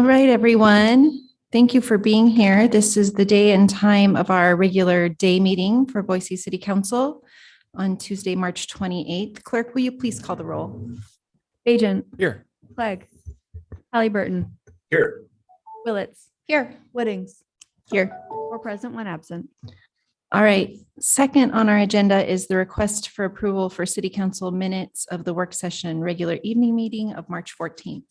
All right, everyone. Thank you for being here. This is the day and time of our regular day meeting for Boise City Council on Tuesday, March 28th. Clerk, will you please call the roll? Agent. Here. Clegg. Halliburton. Here. Willits. Here. Whittings. Here. Or present when absent. All right. Second on our agenda is the request for approval for City Council minutes of the work session regular evening meeting of March 14th.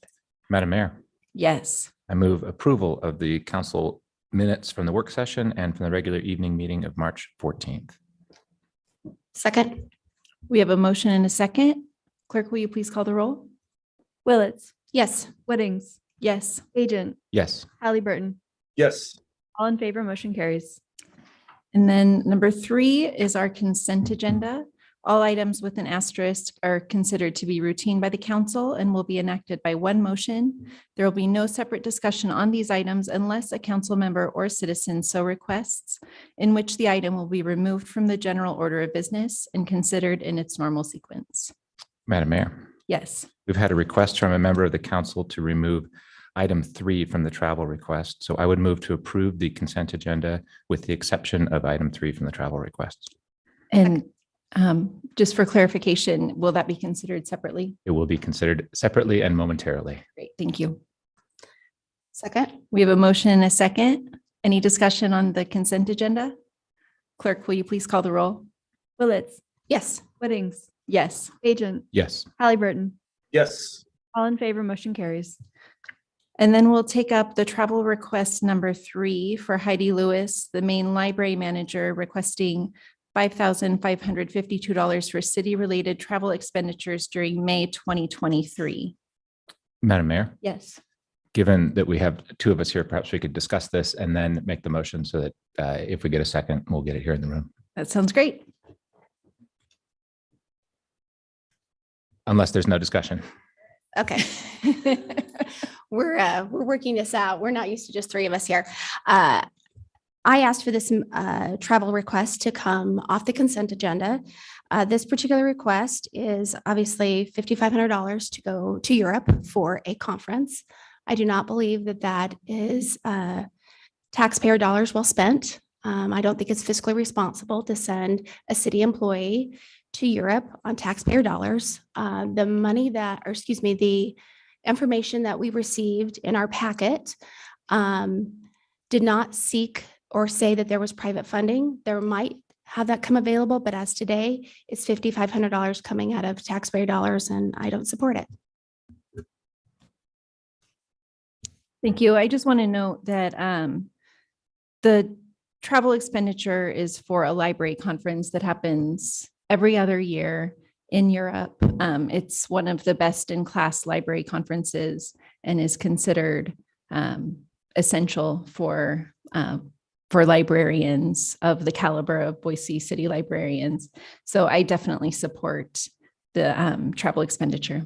Madam Mayor, Yes. I move approval of the council minutes from the work session and from the regular evening meeting of March 14th. Second. We have a motion and a second. Clerk, will you please call the roll? Willits. Yes. Whittings. Yes. Agent. Yes. Halliburton. Yes. All in favor, motion carries. And then number 3 is our consent agenda. All items with an asterisk are considered to be routine by the council and will be enacted by one motion. There will be no separate discussion on these items unless a council member or citizen so requests, in which the item will be removed from the general order of business and considered in its normal sequence. Madam Mayor, Yes. we've had a request from a member of the council to remove item 3 from the travel request. So I would move to approve the consent agenda with the exception of item 3 from the travel request. And just for clarification, will that be considered separately? It will be considered separately and momentarily. Great, thank you. Second, we have a motion and a second. Any discussion on the consent agenda? Clerk, will you please call the roll? Willits. Yes. Whittings. Yes. Agent. Yes. Halliburton. Yes. All in favor, motion carries. And then we'll take up the travel request number 3 for Heidi Lewis, the main library manager, requesting $5,552 for city-related travel expenditures during May 2023. Madam Mayor, Yes. given that we have 2 of us here, perhaps we could discuss this and then make the motion so that if we get a second, we'll get it here in the room. That sounds great. Unless there's no discussion. Okay. We're working this out. We're not used to just 3 of us here. I asked for this travel request to come off the consent agenda. This particular request is obviously $5,500 to go to Europe for a conference. I do not believe that that is taxpayer dollars well spent. I don't think it's fiscally responsible to send a city employee to Europe on taxpayer dollars. The money that, or excuse me, the information that we received in our packet did not seek or say that there was private funding. There might have that come available, but as today, it's $5,500 coming out of taxpayer dollars, and I don't support it. Thank you. I just want to note that the travel expenditure is for a library conference that happens every other year in Europe. It's one of the best in class library conferences and is considered essential for librarians of the caliber of Boise City librarians. So I definitely support the travel expenditure.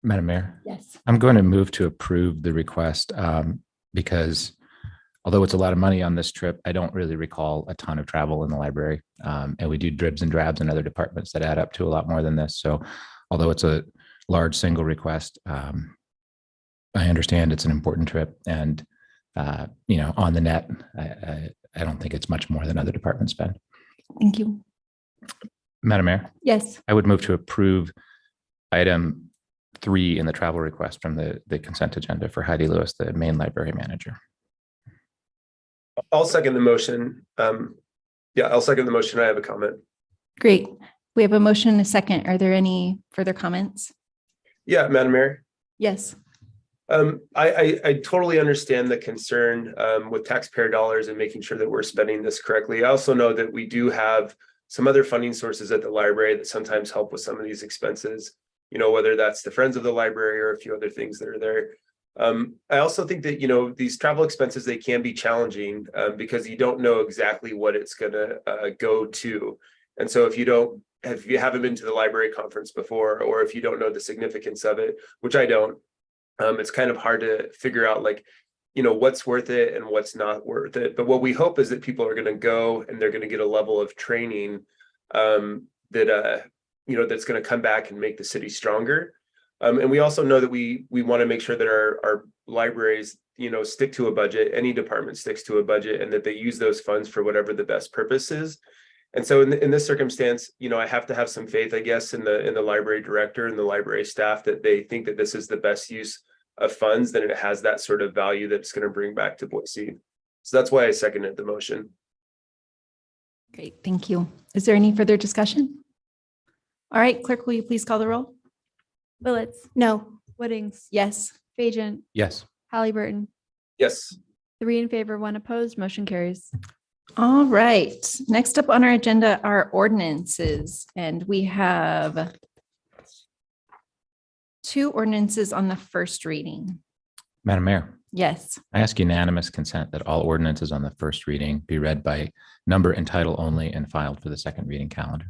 Madam Mayor, Yes. I'm going to move to approve the request because although it's a lot of money on this trip, I don't really recall a ton of travel in the library. And we do dribs and drabs in other departments that add up to a lot more than this. So although it's a large single request, I understand it's an important trip. And, on the net, I don't think it's much more than other departments spend. Thank you. Madam Mayor, Yes. I would move to approve item 3 in the travel request from the consent agenda for Heidi Lewis, the main library manager. I'll second the motion. I'll second the motion. I have a comment. Great. We have a motion and a second. Are there any further comments? Yeah, Madam Mayor. Yes. I totally understand the concern with taxpayer dollars and making sure that we're spending this correctly. I also know that we do have some other funding sources at the library that sometimes help with some of these expenses, whether that's the Friends of the Library or a few other things that are there. I also think that, these travel expenses, they can be challenging because you don't know exactly what it's going to go to. And so if you haven't been to the library conference before, or if you don't know the significance of it, which I don't, it's kind of hard to figure out what's worth it and what's not worth it. But what we hope is that people are going to go and they're going to get a level of training that's going to come back and make the city stronger. And we also know that we want to make sure that our libraries, stick to a budget, any department sticks to a budget, and that they use those funds for whatever the best purpose is. And so in this circumstance, I have to have some faith, I guess, in the library director and the library staff that they think that this is the best use of funds, that it has that sort of value that's going to bring back to Boise. So that's why I seconded the motion. Great, thank you. Is there any further discussion? All right, clerk, will you please call the roll? Willetts, No. Whittings, Yes. Bajent, Yes. Halliburton, Yes. 3 in favor, 1 opposed, motion carries. All right, next up on our agenda are ordinances, and we have 2 ordinances on the first reading. Madam Mayor, Yes. I ask unanimous consent that all ordinances on the first reading be read by number and title only and filed for the second reading calendar.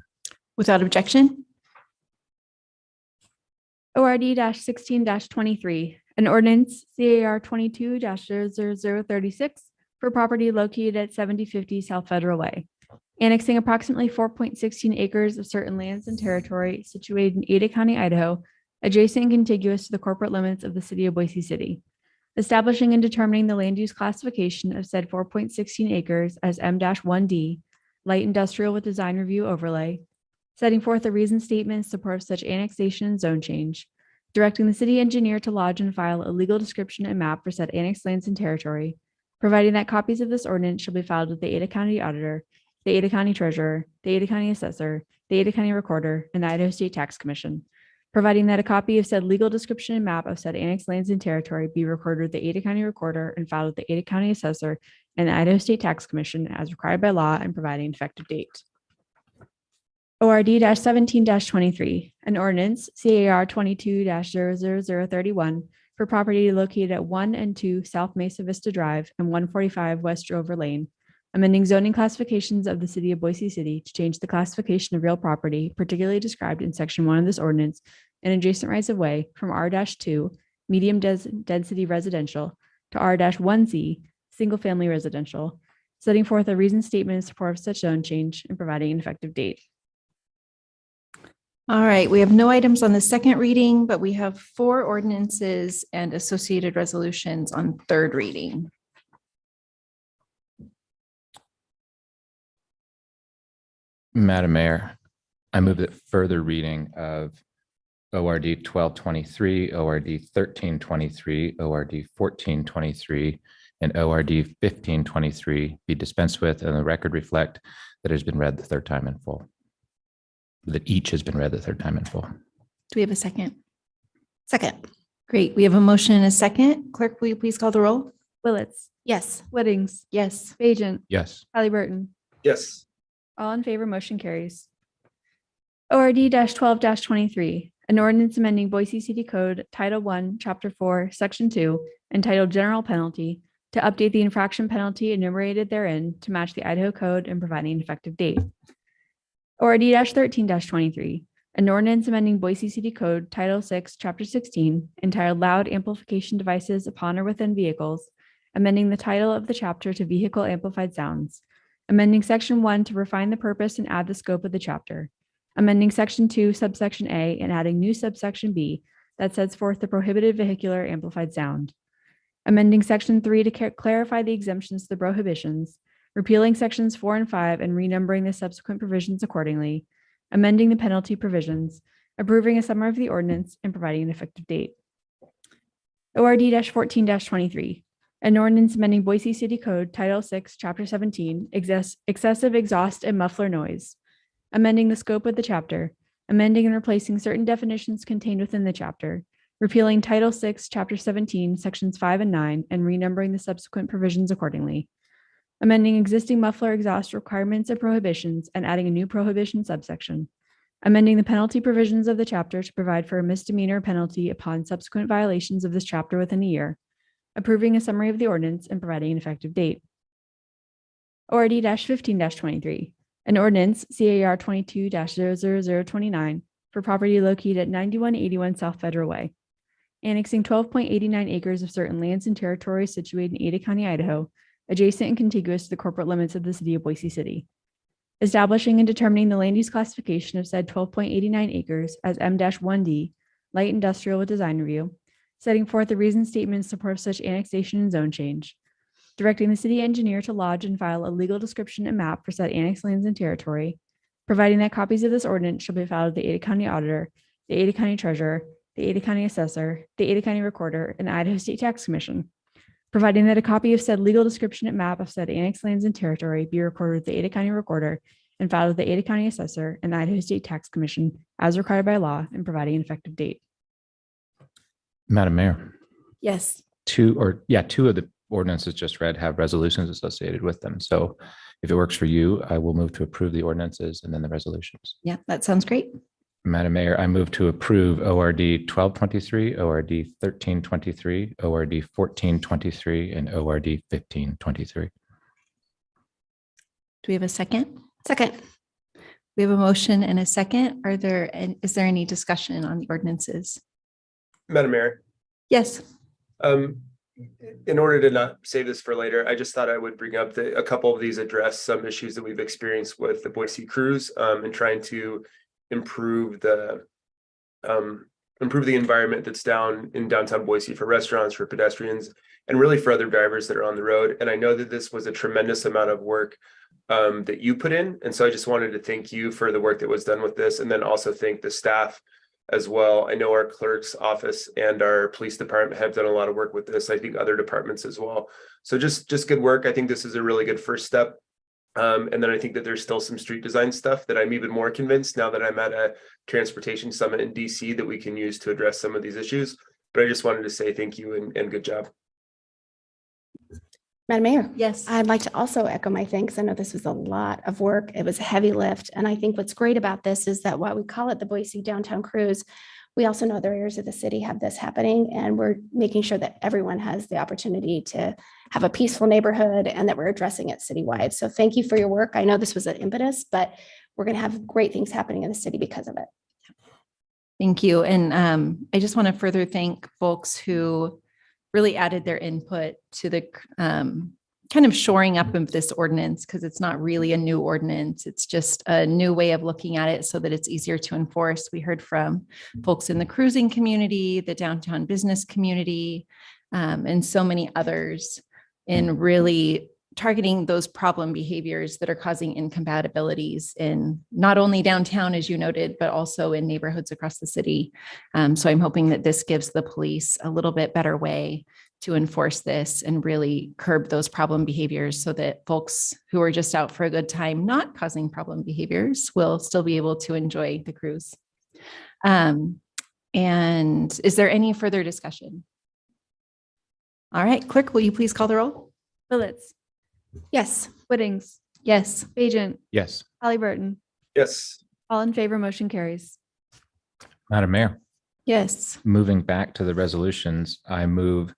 Without objection? ORD 16-23, an ordinance CAR 22-00036 for property located at 7050 South Federal Way, annexing approximately 4.16 acres of certain lands and territory situated in Ada County, Idaho, adjacent and contiguous to the corporate limits of the city of Boise City, establishing and determining the land use classification of said 4.16 acres as M-1D, light industrial with design review overlay, setting forth a reasoned statement in support of such annexation and zone change, directing the city engineer to lodge and file a legal description and map for said annexed lands and territory, providing that copies of this ordinance shall be filed with the Ada County Auditor, the Ada County Treasurer, the Ada County Assessor, the Ada County Recorder, and the Idaho State Tax Commission, providing that a copy of said legal description and map of said annexed lands and territory be recorded with the Ada County Recorder and filed with the Ada County Assessor and the Idaho State Tax Commission as required by law, and providing an effective date. ORD 17-23, an ordinance CAR 22-00031 for property located at 1 and 2 South Mesa Vista Drive and 145 West Drover Lane, amending zoning classifications of the city of Boise City to change the classification of real property, particularly described in section 1 of this ordinance, and adjacent rights of way from R-2 medium density residential to R-1Z single family residential, setting forth a reasoned statement in support of such zone change and providing an effective date. All right, we have no items on the second reading, but we have 4 ordinances and associated resolutions on third reading. Madam Mayor, I move that further reading of ORD 1223, ORD 1323, ORD 1423, and ORD 1523 be dispensed with, and the record reflect that it has been read the third time in full. That each has been read the third time in full. Do we have a second? Second. Great, we have a motion and a second. Clerk, will you please call the roll? Willetts, Yes. Whittings, Yes. Bajent, Yes. Halliburton, Yes. all in favor, motion carries. ORD 12-23, an ordinance amending Boise City Code Title I, Chapter 4, Section 2, entitled General Penalty to update the infraction penalty enumerated therein to match the Idaho Code and providing an effective date. ORD 13-23, an ordinance amending Boise City Code Title VI, Chapter 16, entitled Loud Amplification Devices Upon or Within Vehicles, amending the title of the chapter to Vehicle Amplified Sounds, amending Section 1 to refine the purpose and add the scope of the chapter, amending Section 2, Subsection A, and adding new Subsection B that sets forth the prohibited vehicular amplified sound, amending Section 3 to clarify the exemptions to the prohibitions, repealing Sections 4 and 5 and renumbering the subsequent provisions accordingly, amending the penalty provisions, approving a summary of the ordinance, and providing an effective date. ORD 14-23, an ordinance amending Boise City Code Title VI, Chapter 17, excessive exhaust and muffler noise, amending the scope of the chapter, amending and replacing certain definitions contained within the chapter, repealing Title VI, Chapter 17, Sections 5 and 9, and renumbering the subsequent provisions accordingly, amending existing muffler exhaust requirements and prohibitions and adding a new prohibition subsection, amending the penalty provisions of the chapter to provide for a misdemeanor penalty upon subsequent violations of this chapter within a year, approving a summary of the ordinance and providing an effective date. ORD 15-23, an ordinance CAR 22-00029 for property located at 9181 South Federal Way, annexing 12.89 acres of certain lands and territories situated in Ada County, Idaho, adjacent and contiguous to the corporate limits of the city of Boise City, establishing and determining the land use classification of said 12.89 acres as M-1D, light industrial with design review, setting forth the reason statement in support of such annexation and zone change, directing the city engineer to lodge and file a legal description and map for said annexed lands and territory, providing that copies of this ordinance shall be filed with the Ada County Auditor, the Ada County Treasurer, the Ada County Assessor, the Ada County Recorder, and the Idaho State Tax Commission, providing that a copy of said legal description and map of said annexed lands and territory be recorded with the Ada County Recorder and filed with the Ada County Assessor and the Idaho State Tax Commission as required by law, and providing an effective date. Madam Mayor, Yes. two of the ordinances just read have resolutions associated with them. So if it works for you, I will move to approve the ordinances and then the resolutions. Yeah, that sounds great. Madam Mayor, I move to approve ORD 1223, ORD 1323, ORD 1423, and ORD 1523. Do we have a second? Second. We have a motion and a second. Is there any discussion on the ordinances? Madam Mayor, Yes. in order to not save this for later, I just thought I would bring up a couple of these address some issues that we've experienced with the Boise cruise, and trying to improve the environment that's in downtown Boise for restaurants, for pedestrians, and really for other drivers that are on the road. And I know that this was a tremendous amount of work that you put in. And so I just wanted to thank you for the work that was done with this, and then also thank the staff as well. I know our clerk's office and our police department have done a lot of work with this. I think other departments as well. So just good work. I think this is a really good first step. And then I think that there's still some street design stuff that I'm even more convinced now that I'm at a transportation summit in DC that we can use to address some of these issues. But I just wanted to say thank you and good job. Madam Mayor. Yes. I'd like to also echo my thanks. I know this was a lot of work. It was a heavy lift. And I think what's great about this is that while we call it the Boise Downtown Cruise, we also know other areas of the city have this happening, and we're making sure that everyone has the opportunity to have a peaceful neighborhood and that we're addressing it citywide. So thank you for your work. I know this was an impetus, but we're going to have great things happening in the city because of it. Thank you. And I just want to further thank folks who really added their input to the kind of shoring up of this ordinance, because it's not really a new ordinance. It's just a new way of looking at it so that it's easier to enforce. We heard from folks in the cruising community, the downtown business community, and so many others in really targeting those problem behaviors that are causing incompatibilities in not only downtown, as you noted, but also in neighborhoods across the city. So I'm hoping that this gives the police a little bit better way to enforce this and really curb those problem behaviors so that folks who are just out for a good time, not causing problem behaviors, will still be able to enjoy the cruise. And is there any further discussion? All right, clerk, will you please call the roll? Phillips, Yes. Whittings, Yes. Bajent, Yes. Halliburton, Yes. all in favor, motion carries. Madam Mayor, Yes. moving back to the resolutions, I move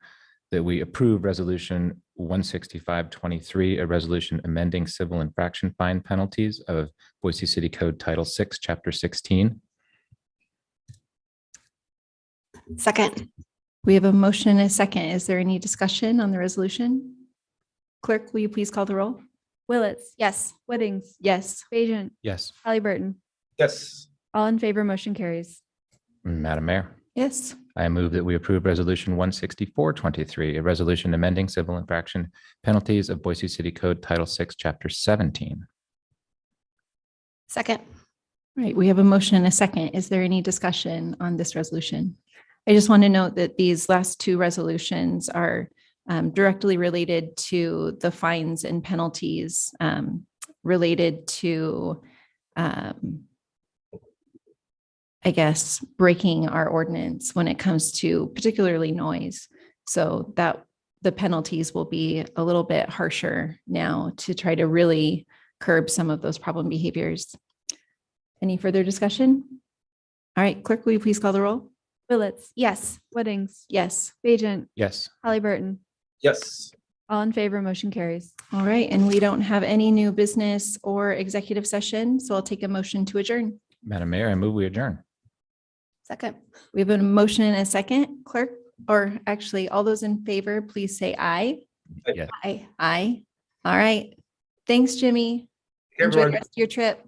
that we approve resolution 16523, a resolution amending civil infraction fine penalties of Boise City Code Title 6, Chapter 16. Second. We have a motion and a second. Is there any discussion on the resolution? Clerk, will you please call the roll? Willetts, Yes. Whittings, Yes. Bajent, Yes. Halliburton, Yes. all in favor, motion carries. Madam Mayor, Yes. I move that we approve resolution 16423, a resolution amending civil infraction penalties of Boise City Code Title 6, Chapter 17. Second. All right, we have a motion and a second. Is there any discussion on this resolution? I just want to note that these last two resolutions are directly related to the fines and penalties related to, I guess, breaking our ordinance when it comes to particularly noise. So that the penalties will be a little bit harsher now to try to really curb some of those problem behaviors. Any further discussion? All right, clerk, will you please call the roll? Willetts, Yes. Whittings, Yes. Bajent, Yes. Halliburton, Yes. all in favor, motion carries. All right, and we don't have any new business or executive session, so I'll take a motion to adjourn. Madam Mayor, I move we adjourn. Second. We have a motion and a second. Clerk, or actually, all those in favor, please say aye. Yes. Aye. Aye. All right. Thanks, Jimmy. Hey, Enjoy the everyone. rest of your trip.